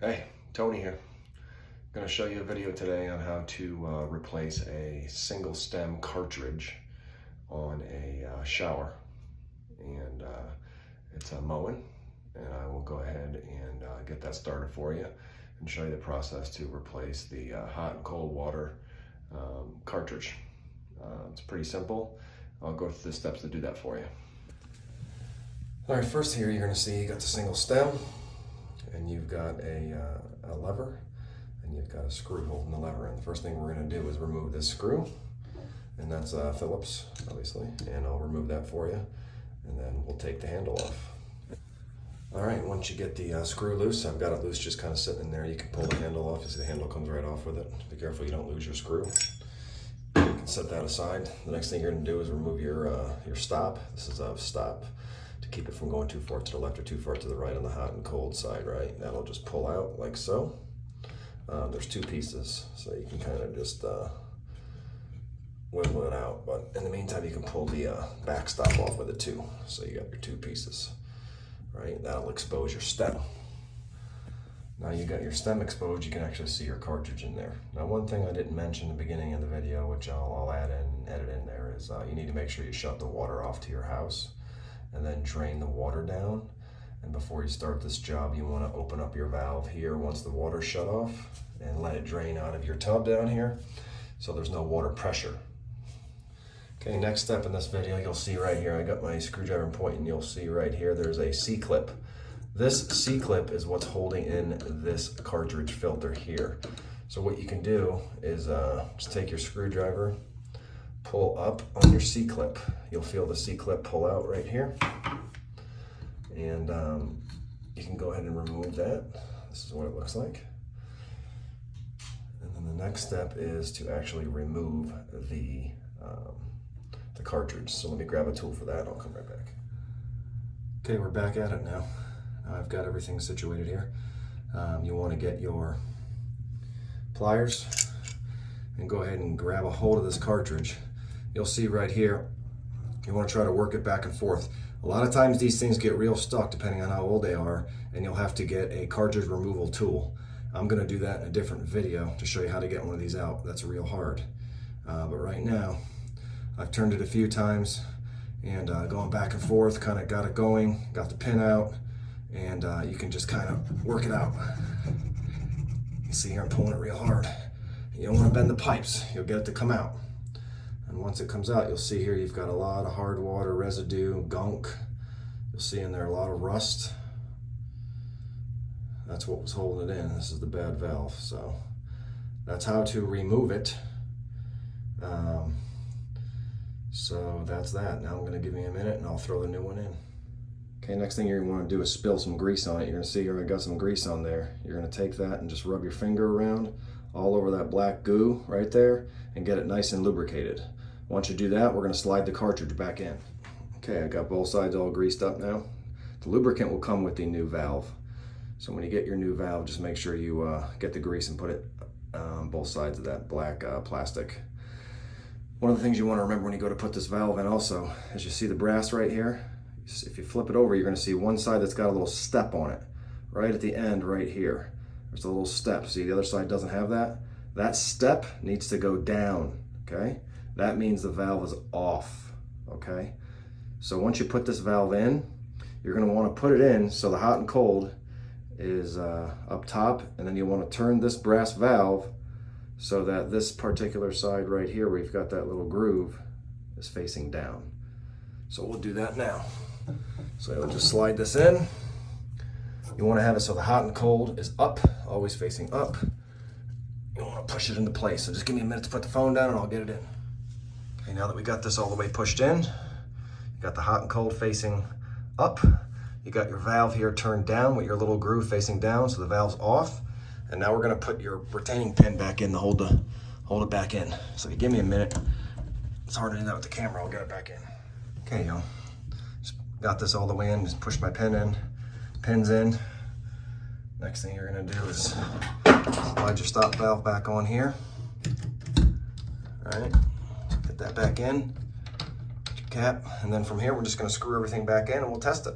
Hey, Tony here. I'm going to show you a video today on how to replace a single stem cartridge on a shower. And it's a Moen, and I will go ahead and get that started for you and show you the process to replace the hot and cold water cartridge. It's pretty simple. I'll go through the steps to do that for you. All right, first here you're going to see you got the single stem, and you've got a lever, and you've got a screw holding the lever. And the first thing we're going to do is remove this screw, and that's Phillips, obviously, and I'll remove that for you, and then we'll take the handle off. All right, once you get the screw loose, I've got it loose just kind of sitting in there. You can pull the handle off. You see the handle comes right off with it. Be careful you don't lose your screw. You can set that aside. The next thing you're going to do is remove your stop. This is a stop to keep it from going too far to the left or too far to the right on the hot and cold side, right? That'll just pull out like so. There's two pieces, so you can kind of just wiggle it out. But in the meantime, you can pull the back stop off with it too. So you got your two pieces, right? That'll expose your stem. Now you got your stem exposed, you can actually see your cartridge in there. Now one thing I didn't mention in the beginning of the video, which I'll add in, edit in there, is you need to make sure you shut the water off to your house and then drain the water down. And before you start this job, you want to open up your valve here once the water's shut off and let it drain out of your tub down here so there's no water pressure. Okay, next step in this video, you'll see right here, I got my screwdriver point, and you'll see right here there's a C-clip. This C-clip is what's holding in this cartridge filter here. So what you can do is just take your screwdriver, pull up on your C-clip. You'll feel the C-clip pull out right here. And you can go ahead and remove that. This is what it looks like. And then the next step is to actually remove the cartridge. So let me grab a tool for that. I'll come right back. Okay, we're back at it now. I've got everything situated here. You want to get your pliers and go ahead and grab a hold of this cartridge. You'll see right here, you want to try to work it back and forth. A lot of times these things get real stuck depending on how old they are, and you'll have to get a cartridge removal tool. I'm going to do that in a different video to show you how to get one of these out. That's real hard. But right now, I've turned it a few times and going back and forth, kind of got it going, got the pin out, and you can just kind of work it out. You see here I'm pulling it real hard. You don't want to bend the pipes, you'll get it to come out. And once it comes out, you'll see here you've got a lot of hard water residue, gunk. You'll see in there a lot of rust. That's what was holding it in. This is the bad valve. So that's how to remove it. So that's that. Now I'm going to give me a minute and I'll throw the new one in. Okay, next thing you're going to want to do is spill some grease on it. You're going to see here I got some grease on there. You're going to take that and just rub your finger around all over that black goo right there and get it nice and lubricated. Once you do that, we're going to slide the cartridge back in. Okay, I got both sides all greased up now. The lubricant will come with the new valve. So when you get your new valve, just make sure you get the grease and put it on both sides of that black plastic. One of the things you want to remember when you go to put this valve in also, is you see the brass right here. If you flip it over, you're going to see one side that's got a little step on it. Right at the end right here. There's a little step. See, the other side doesn't have that? That step needs to go down, okay? That means the valve is off, okay? So once you put this valve in, you're going to want to put it in so the hot and cold is up top, and then you want to turn this brass valve so that this particular side right here where you've got that little groove is facing down. So we'll do that now. So you'll just slide this in. You want to have it so the hot and cold is up, always facing up. You want to push it into place. So just give me a minute to put the phone down and I'll get it in. Okay, now that we got this all the way pushed in, you got the hot and cold facing up. You got your valve here turned down with your little groove facing down, so the valve's off. And now we're going to put your retaining pin back in to hold it back in. So if you give me a minute, it's hard to do that with the camera. I'll get it back in. Okay, y'all. Just got this all the way in. Just push my pin in. Pin's in. Next thing you're going to do is slide your stop valve back on here. All right. Get that back in. Get your cap. And then from here, we're just going to screw everything back in and we'll test it.